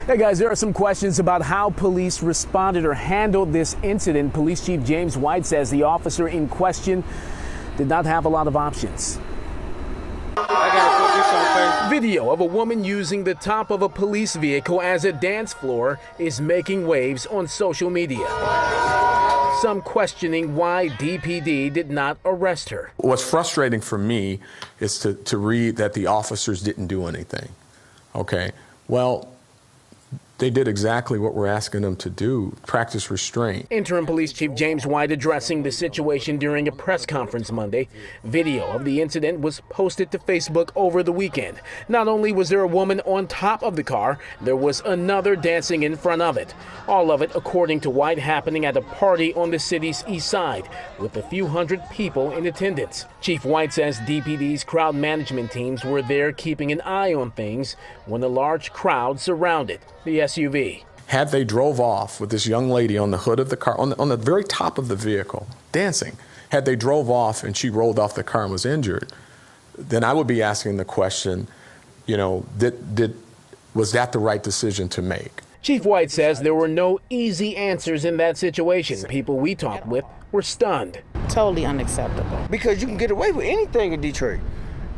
Hey guys, there are some questions about how police responded or handled this incident. Police Chief James White says the officer in question did not have a lot of options. Video of a woman using the top of a police vehicle as a dance floor is making waves on social media. Some questioning why DPD did not arrest her. What's frustrating for me is to read that the officers didn't do anything. Okay, well, they did exactly what we're asking them to do, practice restraint. Interim Police Chief James White addressing the situation during a press conference Monday. Video of the incident was posted to Facebook over the weekend. Not only was there a woman on top of the car, there was another dancing in front of it. All of it, according to White, happening at a party on the city's east side, with a few hundred people in attendance. Chief White says DPD's crowd management teams were there keeping an eye on things when a large crowd surrounded the SUV. Had they drove off with this young lady on the hood of the car, on the very top of the vehicle, dancing, had they drove off and she rolled off the car and was injured, then I would be asking the question, you know, was that the right decision to make? Chief White says there were no easy answers in that situation. People we talked with were stunned. Totally unacceptable. Because you can get away with anything in Detroit.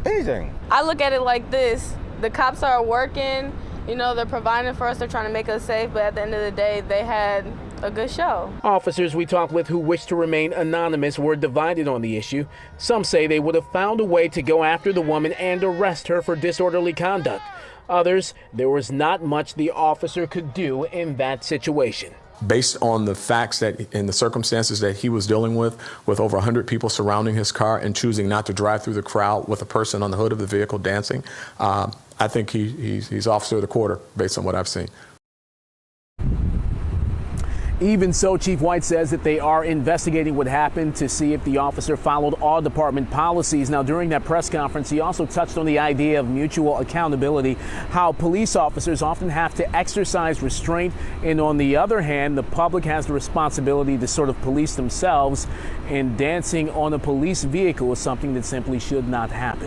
Anything. I look at it like this. The cops are working. You know, they're providing for us, they're trying to make us safe, but at the end of the day, they had a good show. Officers we talked with who wish to remain anonymous were divided on the issue. Some say they would have found a way to go after the woman and arrest her for disorderly conduct. Others, there was not much the officer could do in that situation. Based on the facts that and the circumstances that he was dealing with over 100 people surrounding his car and choosing not to drive through the crowd with a person on the hood of the vehicle dancing, I think he's officer of the quarter based on what I've seen. Even so, Chief White says that they are investigating what happened to see if the officer followed all department policies. Now, during that press conference, he also touched on the idea of mutual accountability, how police officers often have to exercise restraint, and on the other hand, the public has the responsibility to sort of police themselves, and dancing on a police vehicle is something that simply should not happen.